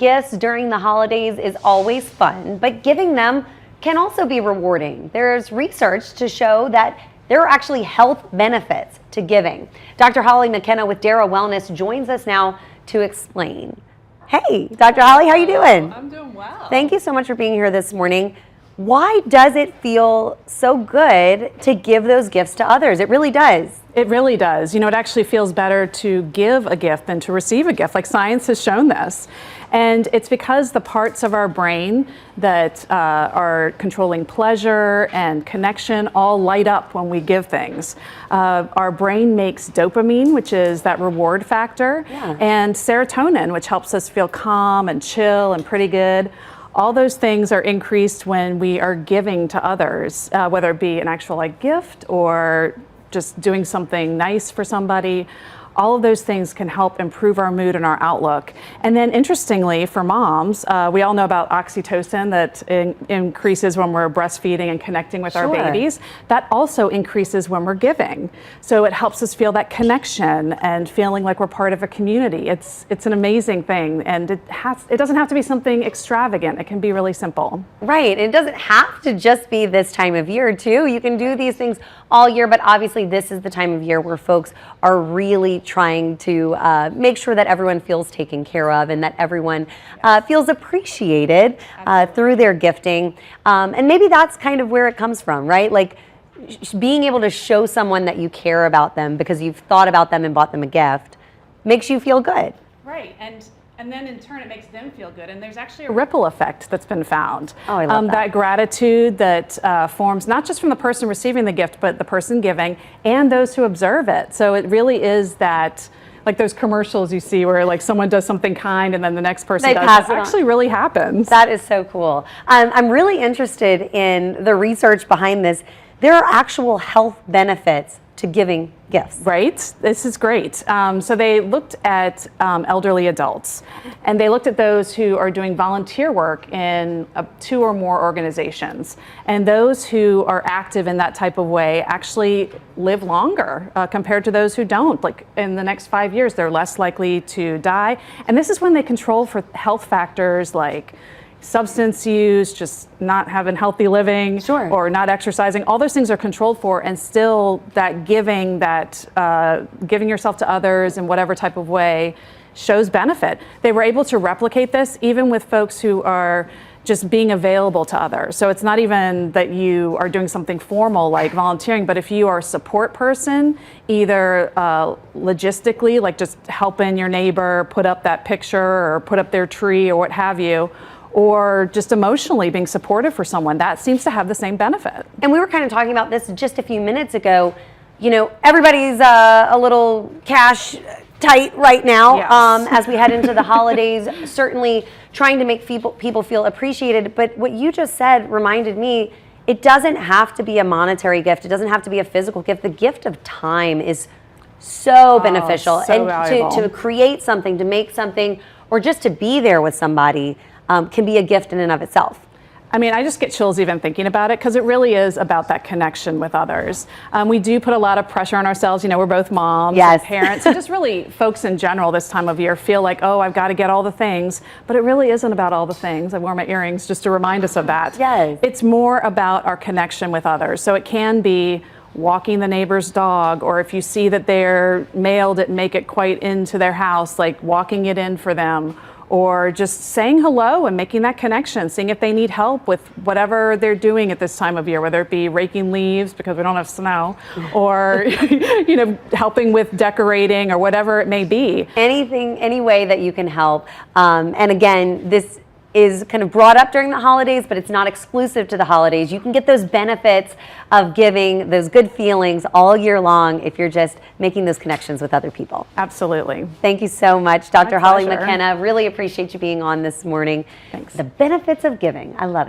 Gifts during the holidays is always fun, but giving them can also be rewarding. There's research to show that there are actually health benefits to giving. Dr. Holly Mackenna with Dara Wellness joins us now to explain. Hey, Dr. Holly, how are you doing? I'm doing well. Thank you so much for being here this morning. Why does it feel so good to give those gifts to others? It really does. It really does. You know, it actually feels better to give a gift than to receive a gift. Like, science has shown this. And it's because the parts of our brain that are controlling pleasure and connection all light up when we give things. Our brain makes dopamine, which is that reward factor, and serotonin, which helps us feel calm and chill and pretty good. All those things are increased when we are giving to others, whether it be an actual gift or just doing something nice for somebody. All of those things can help improve our mood and our outlook. And then interestingly, for moms, we all know about oxytocin that increases when we're breastfeeding and connecting with our babies. That also increases when we're giving. So it helps us feel that connection and feeling like we're part of a community. It's an amazing thing, and it doesn't have to be something extravagant. It can be really simple. Right. It doesn't have to just be this time of year too. You can do these things all year, but obviously this is the time of year where folks are really trying to make sure that everyone feels taken care of and that everyone feels appreciated through their gifting. And maybe that's kind of where it comes from, right? Like being able to show someone that you care about them because you've thought about them and bought them a gift makes you feel good. Right. And then in turn it makes them feel good. And there's actually a ripple effect that's been found. Oh, I love that. That gratitude that forms not just from the person receiving the gift, but the person giving and those who observe it. So it really is that, like those commercials you see where like someone does something kind and then the next person does. That actually really happens. That is so cool. I'm really interested in the research behind this. There are actual health benefits to giving gifts. Right? This is great. So they looked at elderly adults, and they looked at those who are doing volunteer work in 2 or more organizations. And those who are active in that type of way actually live longer compared to those who don't. Like in the next 5 years, they're less likely to die. And this is when they control for health factors like substance use, just not having healthy living, or not exercising. All those things are controlled for, and still that giving yourself to others in whatever type of way shows benefit. They were able to replicate this even with folks who are just being available to others. So it's not even that you are doing something formal like volunteering, but if you are a support person, either logistically, like just helping your neighbor put up that picture or put up their tree or what have you, or just emotionally being supportive for someone, that seems to have the same benefit. And we were kind of talking about this just a few minutes ago. You know, everybody's a little cash tight right now as we head into the holidays, certainly trying to make people feel appreciated. But what you just said reminded me, it doesn't have to be a monetary gift. It doesn't have to be a physical gift. The gift of time is so beneficial. So and to create something, to make something, or just to be there with somebody can be a gift in and of itself. I mean, I just get chills even thinking about it because it really is about that connection with others. We do put a lot of pressure on ourselves. You know, we're both moms and parents, and just really folks in general this time of year feel like, oh, I've got to get all the things, but it really isn't about all the things. I wore my earrings just to remind us of that. Yes. It's more about our connection with others. So it can be walking the neighbor's dog, or if you see that their mail didn't make it quite into their house, like walking it in for them, or just saying hello and making that connection, seeing if they need help with whatever they're doing at this time of year, whether it be raking leaves because we don't have snow, or you know, helping with decorating or whatever it may be. Anything, any way that you can help. And again, this is kind of brought up during the holidays, but it's not exclusive to the holidays. You can get those benefits of giving, those good feelings all year long if you're just making those connections with other people. Absolutely. Thank you so much, Dr. My Holly pleasure. Mackenna. Really appreciate you being on this morning. Thanks. The benefits of giving. I love it.